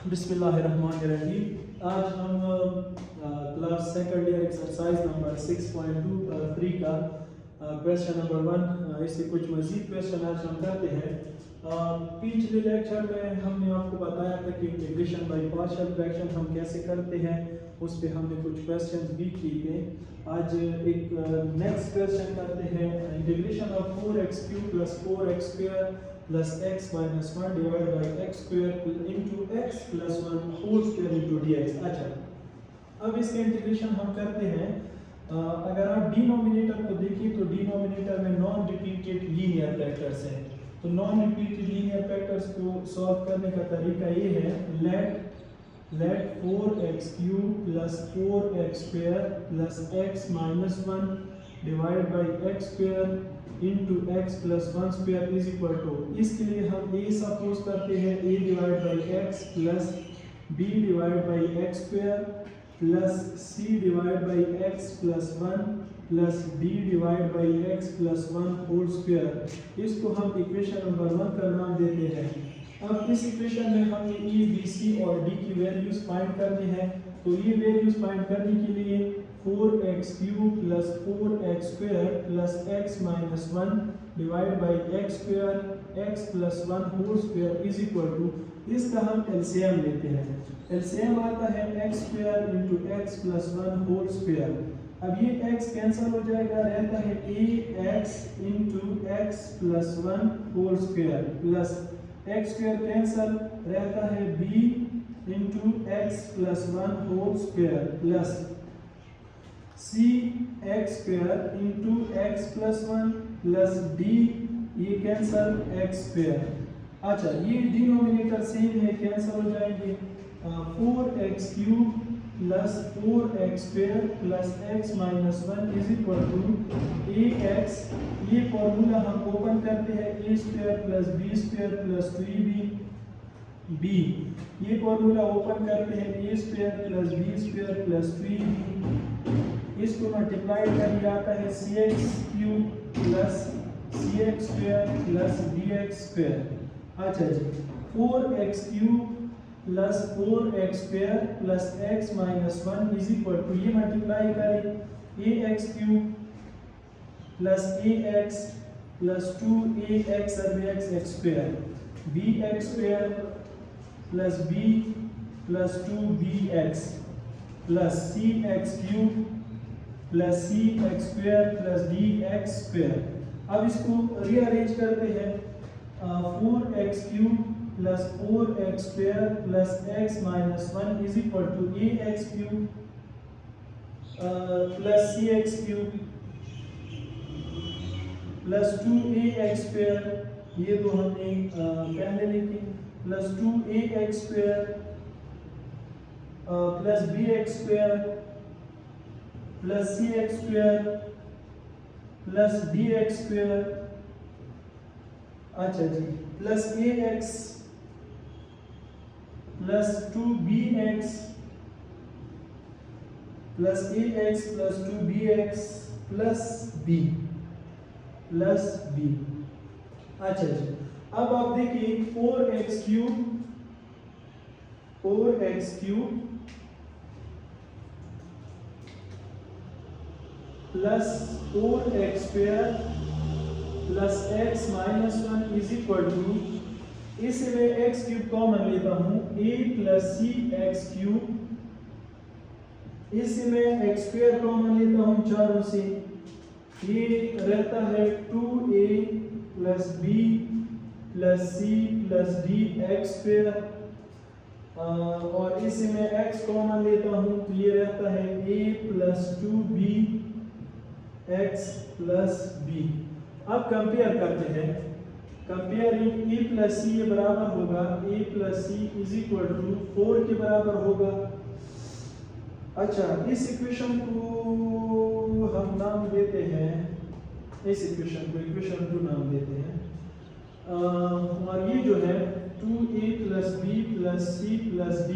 बिस्मिल्लाहिर्रहमानिर्रहीम। आज हम class second year exercise number 6.2 का क्वेश्चन नंबर 1 इससे कुछ मज़ीद क्वेश्चन आज हम करते हैं। पिछले लेक्चर में हमने आपको बताया था कि इंटीग्रेशन बाय पार्शियल फ्रैक्शन हम कैसे करते हैं, उस पर हमने कुछ क्वेश्चन भी किए थे। आज एक नेक्स्ट क्वेश्चन करते हैं, integration of 4x³ + 4x² + x - 1 divide by x² into x + 1 whole square into dx। अच्छा, अब इसके इंटीग्रेशन हम करते हैं। अगर आप डिनोमिनेटर को देखिए तो डिनोमिनेटर में नॉन रिपीटेड लीनियर फैक्टर्स हैं, तो नॉन रिपीटेड लीनियर फैक्टर्स को सॉल्व करने का तरीका ये है, let 4x³ + 4x² + x - 1 divide by x² into x + 1 square is equal to, इसके लिए हम a सपोज करते हैं a divide by x plus b divide by x² plus c divide by x + 1 plus d divide by x + 1 whole square. इसको हम equation number 1 का नाम देते हैं। अब इस इक्वेशन में हमें e, b, c और d की वैल्यूज फाइंड करनी है। तो ये वैल्यूज फाइंड करने के लिए 4x³ + 4x² + x - 1 divide by x² x + 1 whole square is equal to, इसका हम एलसीएम लेते हैं। एलसीएम आता है x² into x + 1 whole square. अब ये x कैंसिल हो जाएगा, रहता है ax into x + 1 whole square plus x² cancel, रहता है b into x + 1 whole square plus cx² into x + 1 plus d, ये कैंसिल x²। अच्छा, ये डिनोमिनेटर सेम है, कैंसिल हो जाएंगे। 4x³ + 4x² + x - 1 is equal to ax, ये formula हम ओपन करते हैं, a² + b² + 2ab, ये फॉर्मूला ओपन करते हैं, a² + b² + 2ab, इसको मल्टीप्लाई करिए, आता है cx³ + cx² + dx²। अच्छा जी, 4x³ + 4x² + x - 1 is equal to, ये मल्टीप्लाई करें, ax³ + ax + 2ax x², bx² + b + 2bx + cx³ + cx² + dx²। अब इसको रीअरेंज करते हैं, 4x³ + 4x² + x - 1 is equal to ax³ + cx³ + 2ax², ये दो हमने पहले लिखी, + 2ax² + bx² + cx² + dx²। अच्छा जी, + ax + 2bx + ax + 2bx + b + b। अच्छा जी, अब आप देखिए 4x³ + 4x² + x - 1 is equal to, इससे मैं x³ कॉमन लेता हूँ, a + cx³, इससे मैं x² कॉमन लेता हूँ चारों से, ये रहता है 2a + b + c + d x², और इससे मैं x कॉमन लेता हूँ, तो ये रहता है a + 2b x + b। अब कंपेयर करते हैं, कंपेयरिंग a + c, ये बराबर होगा a + c is equal to 4 के बराबर होगा। अच्छा, इस इक्वेशन को हम नाम देते हैं, इस इक्वेशन को इक्वेशन 2 नाम देते हैं, और ये जो है 2a + b + c + d,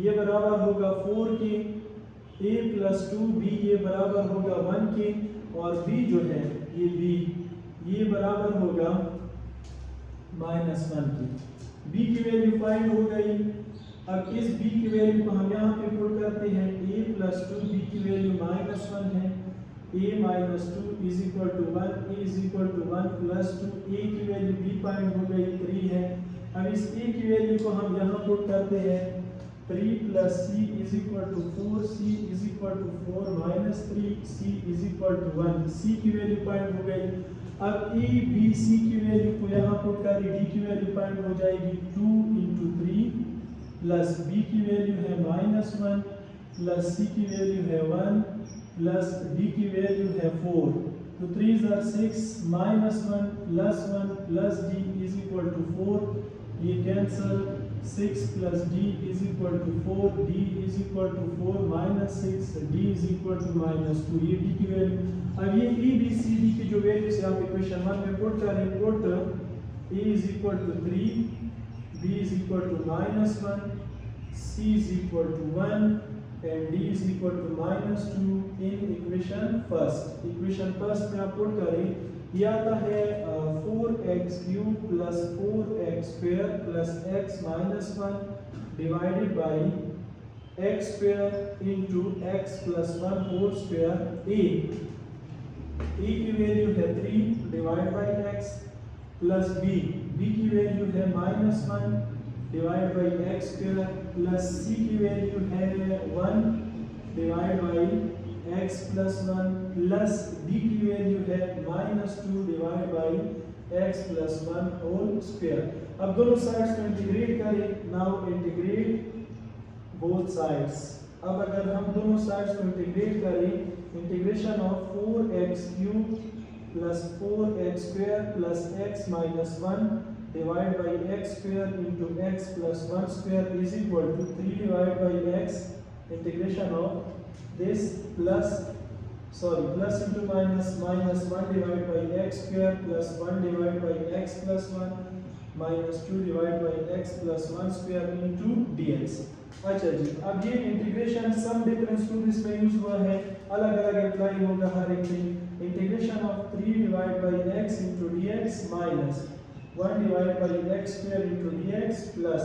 ये बराबर होगा 4 के, a + 2b ये बराबर होगा 1 के, और b जो है ये b, ये बराबर होगा -1 की। b की वैल्यू फाइंड हो गई। अब इस b की वैल्यू को हम यहाँ पे पुट करते हैं, a प्लस 2, b की वैल्यू -1 है, a minus 2 is equal to 1, a is equal to 1 plus 2, a की वैल्यू b पॉइंट हो गई 3 है। अब इस a की वैल्यू को हम यहाँ पुट करते हैं, 3 plus c is equal to 4, c is equal to 4 minus 3, c is equal to 1, c की वैल्यू पॉइंट हो गई। अब a b c की वैल्यू को यहाँ पुट करें, d की वैल्यू पॉइंट हो जाएगी 2 इंटू 3 प्लस b की वैल्यू है -1 प्लस c की वैल्यू है 1 प्लस d की वैल्यू है 4, तो 3 are 6 -1 plus 1 plus d is equal to 4, ये cancel, 6 plus d is equal to 4, d is equal to 4 minus 6, d is equal to -2, ये d की वैल्यू। अब ये e b c d की जो वैल्यू से आप इक्वेशन 1 में पुट करें, put a is equal to 3, b is equal to -1, c is equal to 1 and d is equal to -2 in equation first। equation first में आप पुट करें, ये आता है 4x³ plus 4x² plus x minus 1 divided by x² into x plus 1 whole square. a की value है 3 divide by x plus b की value है -1 divide by x² plus c की वैल्यू है 1 divide by x plus 1 plus d की value है -2 divide by x plus 1 whole square. अब दोनों साइड्स को इंटीग्रेट करें, नाउ इंटीग्रेट बोथ साइड्स। अब अगर हम दोनों साइड्स को इंटीग्रेट करें, integration of 4x³ plus 4x² plus x minus 1 divide by x² into x plus 1 square is equal to 3 divide by x, integration of this plus into minus 1 divide by x² plus 1 divide by x plus 1 minus 2 divide by x plus 1 square into dx। अच्छा जी, अब ये integration sum difference rule इसमें use हुआ है, अलग अलग apply होगा हर एक में। Integration of 3 divide by x into dx minus 1 divide by x square into dx plus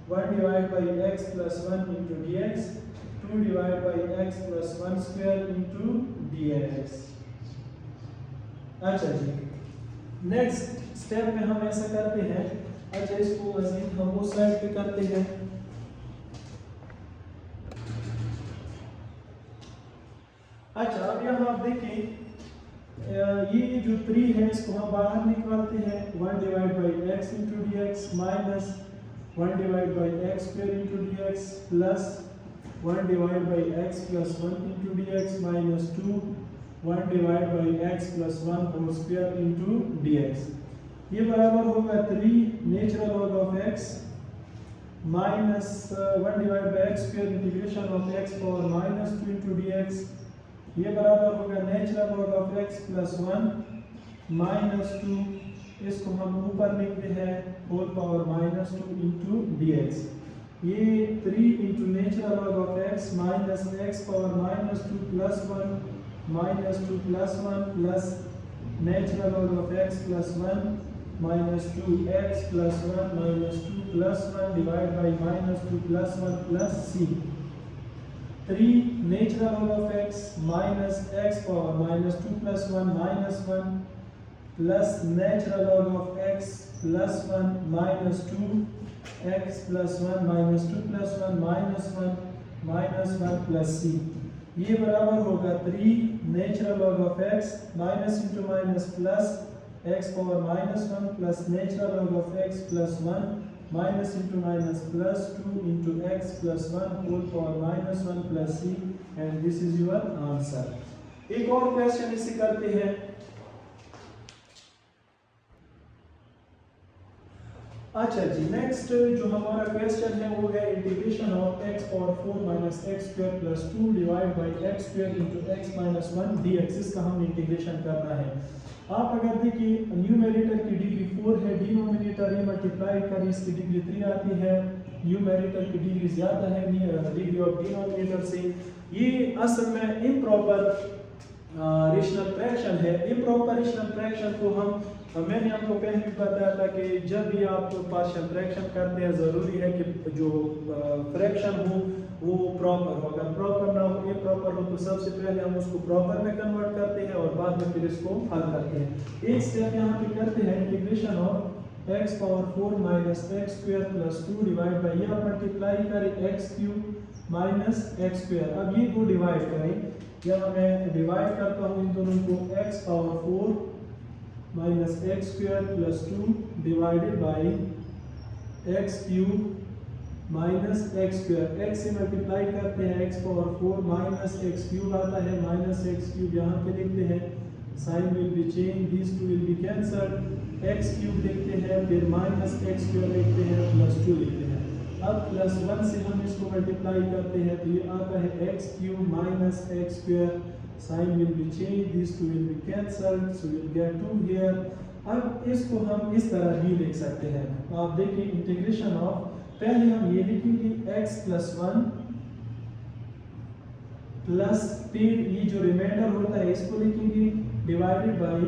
1 divide by x plus 1 into dx, 2 divide by x plus 1 square into dx। अच्छा जी, next step में हम ऐसा करते हैं। अच्छा, इसको मजीद हम उस साइड पे करते हैं। अच्छा, अब यहाँ आप देखें, ये जो 3 है इसको हम बाहर निकालते हैं, 1 divide by x into dx minus 1 divide by x square into dx plus 1 divide by x plus 1 into dx minus 2 1 divide by x plus 1 whole square into dx। ये बराबर होगा 3 natural log of x minus 1 divide by x square integration of x power minus 2 into dx, ये बराबर होगा natural log of x plus 1 minus 2, इसको हम ऊपर लिखते हैं whole power minus 2 into dx। ये 3 into natural log of x minus x power minus 2 plus 1 minus 2 plus 1 plus natural log of x plus 1 minus 2 x plus 1 minus 2 plus 1 divide by minus 2 plus 1 plus c। 3 natural log of x minus x power minus 2 plus 1 minus 1 plus natural log of x plus 1 minus 2 x plus 1 minus 2 plus 1 minus 1 plus c। ये बराबर होगा 3 natural log of x minus into minus plus x power minus 1 plus natural log of x plus 1 minus into minus plus 2 into x plus 1 whole power minus 1 plus c, and this is your answer. एक और question इसे करते हैं। अच्छा जी, next जो हमारा question है वो है integration of x power 4 minus x square plus 2 divide by x square into x minus 1 dx। इसका हम इंटीग्रेशन करना है। आप अगर देखिए, न्यूमेरेटर की डिग्री 4 है, डिनोमिनेटर ये मल्टीप्लाई करें इसकी डिग्री 3 आती है, न्यूमेरेटर की डिग्री ज़्यादा है डिग्री ऑफ डिनोमिनेटर से। ये असल में इम्प्रॉपर रेशनल फ्रैक्शन है। इम्प्रॉपर रेशनल फ्रैक्शन को हम मैंने आपको पहले भी बताया था कि जब भी आप पार्शियल फ्रैक्शन करते हैं ज़रूरी है कि जो फ्रैक्शन हो वो प्रॉपर हो। अगर प्रॉपर ना हो, इम्प्रॉपर हो, तो सबसे पहले हम उसको प्रॉपर में कन्वर्ट करते हैं और बाद में फिर इसको हल करते हैं। एक स्टेप यहाँ पे करते हैं, integration of x power 4 minus X square plus 2 divide by, ये आप मल्टीप्लाई करें x cube minus X square. अब ये दो डिवाइड करें, या मैं डिवाइड करता हूँ इन दोनों को, x power 4 minus X square plus 2 divided by X cube minus X square. X से मल्टीप्लाई करते हैं X power 4 minus X cube आता है, माइनस एक्स क्यूब यहाँ पे लिखते हैं, sign will be change, this two will be cancelled, X cube लिखते हैं, फिर माइनस एक्स स्क्वायर लिखते हैं, प्लस 2 लिखते हैं। अब प्लस 1 से हम इसको मल्टीप्लाई करते हैं तो ये आता है X cube minus X square, sign will be change, this two will be cancelled, so will get 2 here. अब इसको हम इस तरह भी लिख सकते हैं। आप देखिए इंटीग्रेशन ऑफ, पहले हम ये लिखेंगे x प्लस 1 प्लस फिर ये जो रिमाइंडर होता है इसको लिखेंगे divided by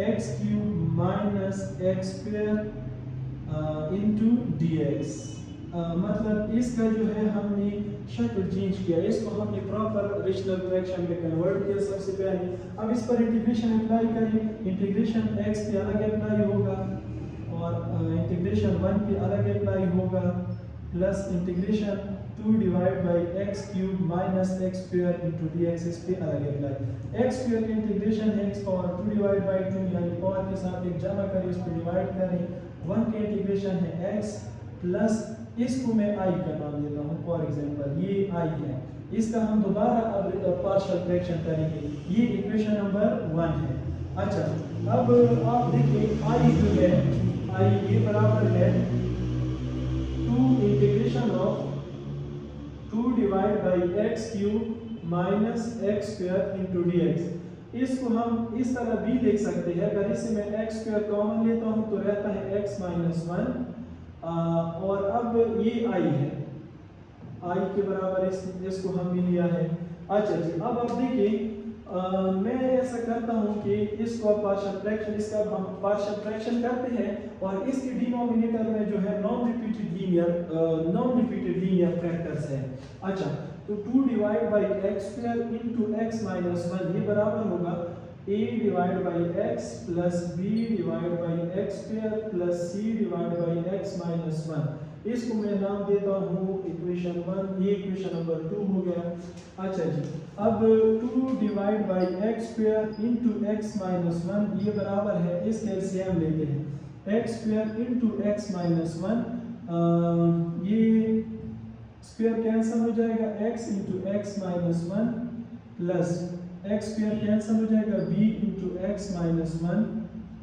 X cube minus X square into dx। मतलब इसका जो है हमने शक्ल चेंज किया, इसको हमने प्रॉपर रेशनल फ्रैक्शन में कन्वर्ट किया सबसे पहले। अब इस पर इंटीग्रेशन अप्लाई करें, इंटीग्रेशन x पे अलग अप्लाई होगा और इंटीग्रेशन 1 पे अलग अप्लाई होगा, plus integration 2 divide by X cube minus X square into dx, इस पे अलग अप्लाई। एक्स स्क्वायर की इंटीग्रेशन है x पावर 2 डिवाइड बाई 2, यानी पावर के साथ एक जमा करें, इस पे डिवाइड करें। 1 की इंटीग्रेशन है x प्लस, इसको मैं i का नाम देता हूँ, फॉर एग्जांपल ये i है, इसका हम दोबारा अब पार्शियल फ्रैक्शन करेंगे, ये इक्वेशन नंबर 1 है। अच्छा, अब आप देखिए i जो है, i ये बराबर है 2 integration of 2 divide by X cube minus X square into dx। इसको हम इस तरह भी लिख सकते हैं, अगर इसे मैं एक्स स्क्वायर कॉमन लेता हूँ तो रहता है x माइनस 1, और अब ये i है, i के बराबर इसको हम भी लिया है। अच्छा जी, अब आप देखिए मैं ऐसा करता हूँ कि इसको अब पार्शियल फ्रैक्शन, इसका हम पार्शियल फ्रैक्शन करते हैं और इसके डिनोमिनेटर में जो है नॉन रिपीटेड लीनियर फैक्टर्स है। अच्छा, तो 2 divide by X square into X minus 1, ये बराबर होगा a divide by x plus b divide by X square plus c divide by x minus 1। इसको मैं नाम देता हूँ इक्वेशन 1, ये इक्वेशन नंबर 2 हो गया। अच्छा जी, अब 2 divide by X square into X minus 1, ये बराबर है, इसके एलसीएम लेते हैं, X square into X minus 1, ये स्क्वायर कैंसिल हो जाएगा, x into X minus 1 plus X square cancel हो जाएगा, b into X minus 1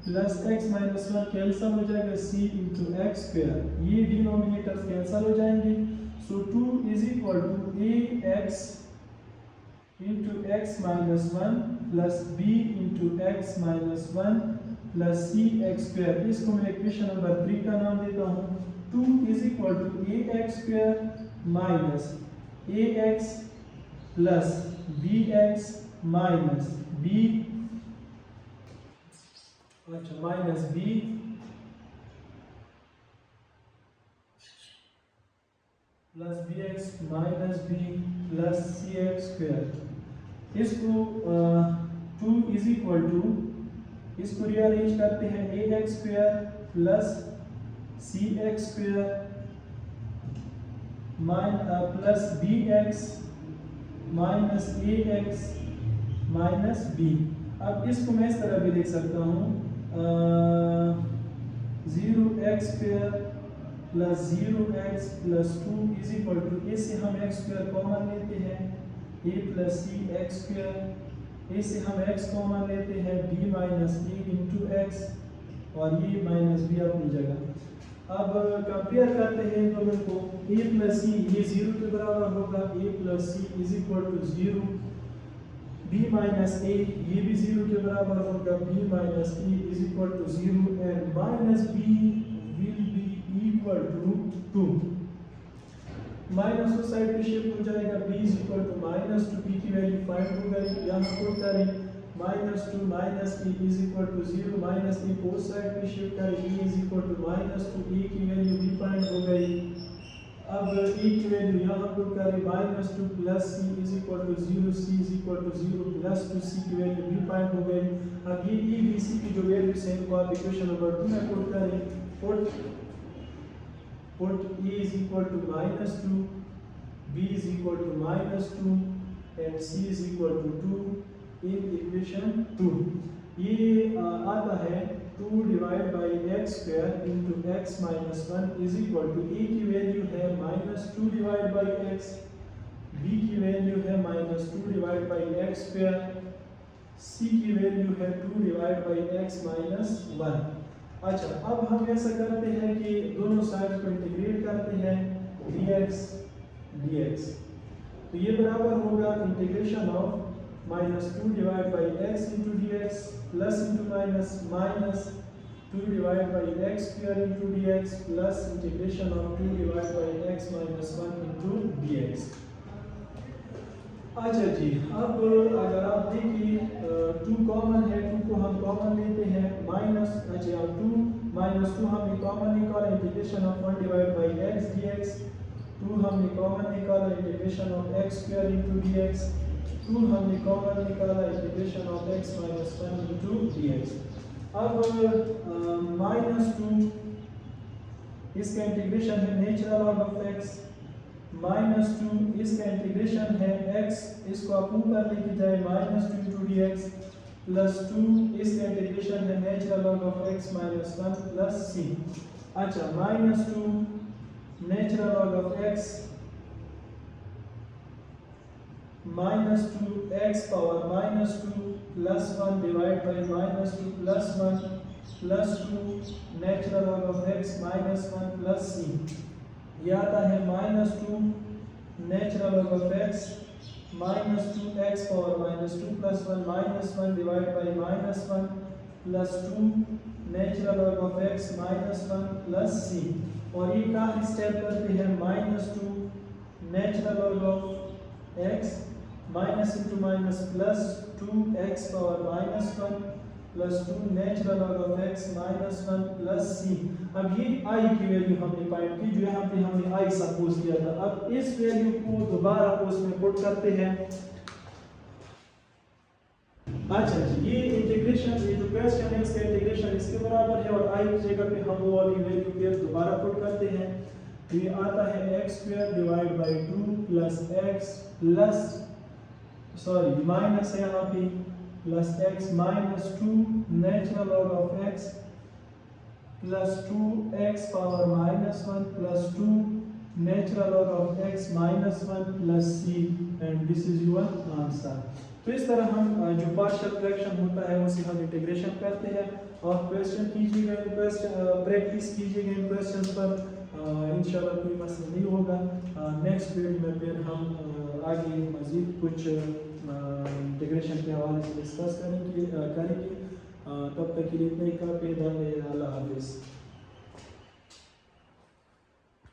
plus X minus 1 cancel हो जाएगा, c इंटू एक्स स्क्वायर, ये डिनोमिनेटर्स कैंसिल हो जाएंगे। So 2 is equal to ax into X minus 1 plus b into X minus 1 plus c x square. इसको मैं equation number 3 का नाम देता हूँ। 2 is equal to ax square minus ax plus bx minus b, अच्छा minus b plus bx minus b plus cx square. इसको 2 is equal to, इसको rearrange करते हैं, ax square plus cx square plus bx minus ax minus b। अब इसको मैं इस तरह भी लिख सकता हूँ, 0x square plus 0x plus 2 is equal to, इससे हम x स्क्वायर कॉमन लेते हैं, a plus c x square, इससे हम x कॉमन लेते हैं, b minus a into X, और ये माइनस b अपनी जगह। अब कंपेयर करते हैं इन दोनों को, a प्लस c ये 0 के बराबर होगा, a plus c is equal to 0, b minus a ये भी 0 के बराबर होगा, b minus e is equal to 0 and minus b will be equal to 2। Minus उस साइड पे शिफ्ट हो जाएगा, b is equal to minus 2, b की वैल्यू फाइंड हो गई। यहाँ पुट करें minus 2 minus e is equal to 0 minus e को उस साइड पे शिफ्ट करें e is equal to minus 2 e की वैल्यू बी पॉइंट हो गई। अब e की वैल्यू यहाँ पुट करें minus 2 plus c is equal to 0 c is equal to 0 plus 2 c की वैल्यू बी पॉइंट हो गई। अब ये e b c की जो वैल्यू है इनको आप इक्वेशन नंबर 2 में पुट करें। Put e is equal to minus 2, b is equal to minus 2 and c is equal to 2 in equation 2। ये आता है 2 divide by X square into X minus 1 is equal to e की value है minus 2 divide by X, b की value है minus 2 divide by X square, c की value है 2 divide by x minus 1। अच्छा, अब हम ऐसा करते हैं कि दोनों साइड को इंटीग्रेट करते हैं dx dx, तो ये बराबर होगा integration of minus 2 divide by x into D x plus into minus minus 2 divide by X square into D x plus integration of 2 divide by x minus 1 into D x. अच्छा जी, अब अगर आप देखिए 2 कॉमन है, 2 को हम common लेते हैं माइनस, अच्छा 2 माइनस 2 हमने कॉमन निकाला integration of 1 divide by x dx, 2 हमने कॉमन निकाला integration of x square into dx, 2 हमने कॉमन निकाला integration of x minus 1 into dx। अब माइनस 2 इसका इंटीग्रेशन है natural log of x, minus 2 इसका इंटीग्रेशन है x, इसको आप ऊपर लेके जाए minus 2 into D x plus 2 इसका इंटीग्रेशन है natural log of x minus 1 plus c। अच्छा, minus 2 natural log of x minus 2 x power minus 2 plus 1 divide by minus 2 plus 1 plus 2 natural log of x minus 1 plus c। ये आता है minus 2 natural log of x minus 2 x power minus 2 plus 1 minus 1 divide by minus 1 plus 2 natural log of x minus 1 plus c। और ये का step करते हैं minus 2 natural log of x minus into minus plus 2x power minus 1 plus 2 natural log of x minus 1 plus c। अब ये i की value हमने find की जो यहाँ पे हमने i सपोज किया था। अब इस वैल्यू को दोबारा उसमें पुट करते हैं। अच्छा जी, ये इंटीग्रेशन, ये जो क्वेश्चन है इसका इंटीग्रेशन इसके बराबर है और i की जगह पे हम वो वाली वैल्यू फिर दोबारा पुट करते हैं। ये आता है x square divide by 2 plus x plus sorry minus है यहाँ पे plus x minus 2 natural log of x plus 2x power minus 1 plus 2 natural log of x minus 1 plus c and this is your answer. तो इस तरह हम जो partial fraction होता है उसे हम इंटीग्रेशन करते हैं और क्वेश्चन कीजिएगा, प्रैक्टिस कीजिएगा इन क्वेश्चन पर, इंशाल्लाह कोई मसला नहीं होगा। नेक्स्ट वीडियो में फिर हम आगे मज़ीद कुछ इंटीग्रेशन के हवाले से डिस्कस करेंगे। तब तक के लिए इतना ही काफ़ी है। अल्लाह हाफिज़।